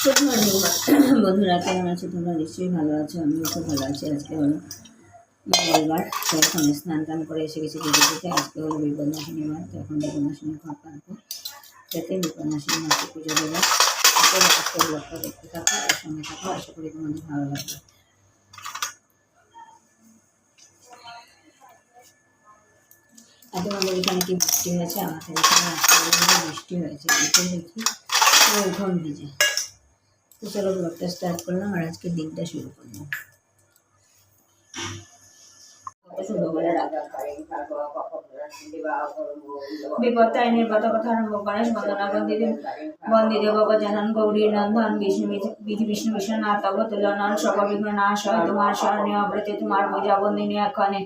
Good morning বন্ধুরা, কেমন আছো তোমরা? নিশ্চয়ই ভালো আছো, আমিও খুব ভালো আছি। আজকে হলো মঙ্গলবার, তো এখন স্নান টান করে এসে গেছি দিদি থেকে। আজকে হলো বিপন্নাসিনী মাস, তো এখন বিপন্নাসিনী ঘর কাটবো, যাতে বিপন্নাসিনী মাসে পুজো দেবো। আজকে ব্লগটা দেখতে থাকো, এর সঙ্গে থাকো, আশা করি তোমাদের ভালো লাগবে। আর তোমাদের এখানে কি বৃষ্টি হয়েছে? আমাদের এখানে আজকে বৃষ্টি হয়েছে, উঠে দেখি উঠোন ভিজে। তো চলো ব্লগটা স্টার্ট করলাম আর আজকের দিনটা শুরু করলাম। বিপত্তারিণীর কথা আরম্ভ গণেশ বন্দনা বন্দিদেব গজানন গৌরী নন্দন বিষ্ণু বিষ্ণু বিশ্বনাথ অবতুলনন সর্ববিঘ্ন নাশ হয় তোমার শরণে অব্রতে তোমার পূজা বন্দিনী এক্ষণে।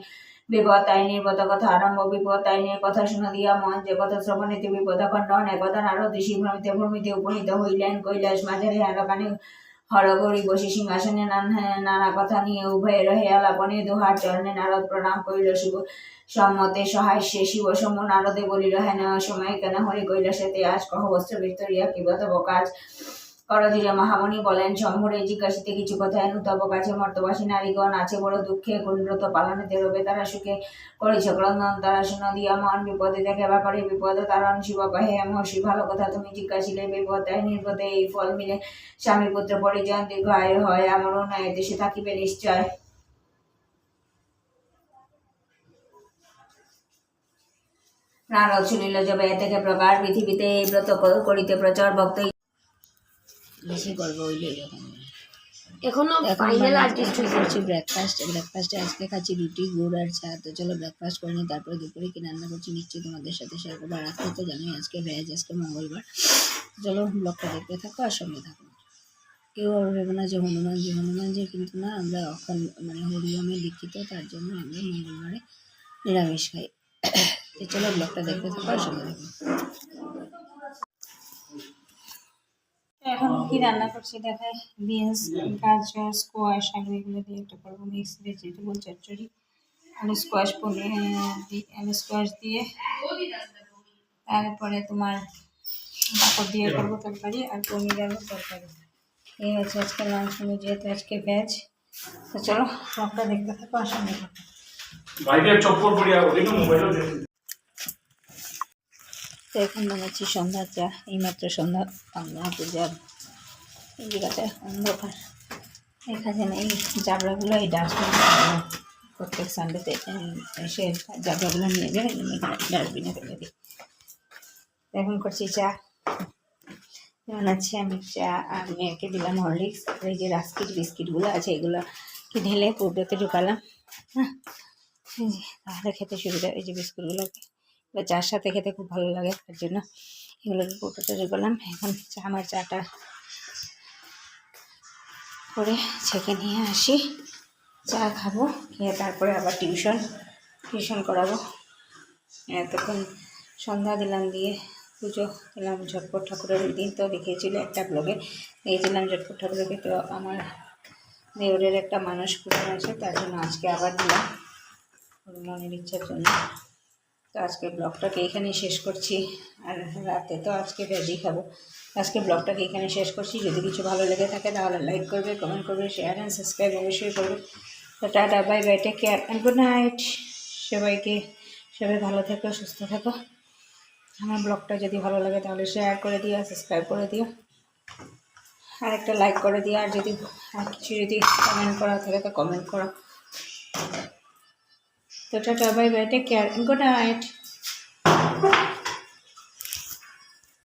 বিপত্তারিণীর কথা আরম্ভ। বিপত্তারিণীর কথা শুনে দিয়া মন যে কথা শ্রবণীতে বিপদ খণ্ডন। একদা নারদ ঋষি ভ্রমিতে ভ্রমিতে উপনীত হইলেন কৈলাস মাঝারে এলাকানে হরগৌরী বসে সিংহাসনে নানা কথা নিয়ে উভয়ে রহে আলাপনে দোহার চরণে নারদ প্রণাম করিল। শিব সম্মতে সহায় সে শিব সম নারদে বলিল, হ্যাঁ নেওয়া সময় কেন হরি কৈলাসেতে আজ কহ বস্ত্র বিস্তরিয়া কি তব কাজ করধিরে। মহামণি বলেন, শম্ভুরে জিজ্ঞাসিতে কিছু কথা এনু তব কাছে। মর্তবাসী নারীগণ আছে বড় দুঃখে, কুণ্ড্রত পালনেতে রবে তারা সুখে। করিছ ক্রন্দন তারা শুন দিয়া মন, বিপদে দেখে বা করে বিপদ তারণ। শিব কহে, মহর্ষি ভালো কথা তুমি জিজ্ঞাসিলে। বিপদ তাই নির্পদে এই ফল মিলে, স্বামী পুত্র পরিজন দীর্ঘ আয়ু হয়, আমারও নয় দেশে থাকিবে নিশ্চয়। নারদ শুনিল যে ব্যয় থেকে প্রকার, পৃথিবীতে এই ব্রত করিতে প্রচুর ভক্ত। বেশি গল্প হইলে এখনো ফাইনাল আর্টিস্ট করছি। ব্রেকফাস্টে আজকে খাচ্ছি রুটি, গুড় আর চা। তো চলো ব্রেকফাস্ট করে নিই, তারপরে দুপুরে কি রান্না করছি নিশ্চয়ই তোমাদের সাথে শেয়ার করবো। আর আজকে তো জানোই আজকে ভেজ, আজকে মঙ্গলবার। চলো ব্লগটা দেখতে থাকো আর সঙ্গে থাকো। কেউ ভেবে না যে হনুমানজি কিন্তু না, আমরা এখন মানে হরিওমে লিখিত, তার জন্য আমরা মঙ্গলবারে নিরামিষ খাই। তো চলো ব্লগটা দেখতে থাকো আর সঙ্গে থাকো। এখন কি রান্না করছি দেখাই। বিনস, গাজর, স্কোয়াশ, আলু এগুলো দিয়ে একটা করবো মিক্স ভেজিটেবল চচ্চড়ি। আলু স্কোয়াশ আলু স্কোয়াশ দিয়ে, তারপরে তোমার পাঁপড় দিয়ে করবো তরকারি, আর পনির আলুর তরকারি। এই হচ্ছে আজকে লাঞ্চ মেনু, যেহেতু আজকে ভেজ। তো চলো সবটা দেখতে থাকো আর সঙ্গে থাকো। তো এখন বানাচ্ছি সন্ধ্যার চা। এইমাত্র সন্ধ্যা বাংলা পূজার এই জায়গাটা অন্ধকার, এখানে এই জাবড়াগুলো এই ডাস্টবিনে প্রত্যেক সানডেতে এসে জাবড়াগুলো নিয়ে যায়, এখানে ডাস্টবিনে ফেলে দিই। এখন করছি চা, বানাচ্ছি আমি চা। আর মেয়েকে দিলাম হরলিক্স। এই যে রাস্কিট বিস্কিটগুলো আছে এগুলোকে ঢেলে কৌটোতে ঢুকালাম। হ্যাঁ, তাহলে খেতে সুবিধা। এই যে বিস্কুটগুলোকে চার সাথে খেতে খুব ভালো লাগে, তার জন্য এগুলোকে কৌটোতে ঢুকালাম। এখন আমার চাটা করে ছেঁকে নিয়ে আসি, চা খাবো, খেয়ে তারপরে আবার টিউশন করাবো। এতক্ষণ সন্ধ্যা দিলাম, দিয়ে পুজো দিলাম। ঝটপট ঠাকুরের দিন তো দেখিয়েছিল একটা ব্লগে, দিয়েছিলাম ঝটপট ঠাকুরকে। তো আমার দেওরের একটা মানস পূরণ আছে, তার জন্য আজকে আবার দিলাম মনের ইচ্ছার জন্য। তো আজকে ব্লগটাকে এখানেই শেষ করছি। আর রাতে তো আজকে ভেজই খাবো। আজকে ব্লগটাকে এখানে শেষ করছি। যদি কিছু ভালো লেগে থাকে তাহলে লাইক করবে, কমেন্ট করবে, শেয়ার অ্যান্ড সাবস্ক্রাইব অবশ্যই করবে। তো tata, bye bye, take care and good night সবাই ভালো থেকো, সুস্থ থাকো। আমার ব্লগটা যদি ভালো লাগে তাহলে শেয়ার করে দিও, সাবস্ক্রাইব করে দিও, আর একটা লাইক করে দিও। আর যদি কিছু কমেন্ট করা থাকে তো কমেন্ট করো। তো tata, bye bye, take care and good night.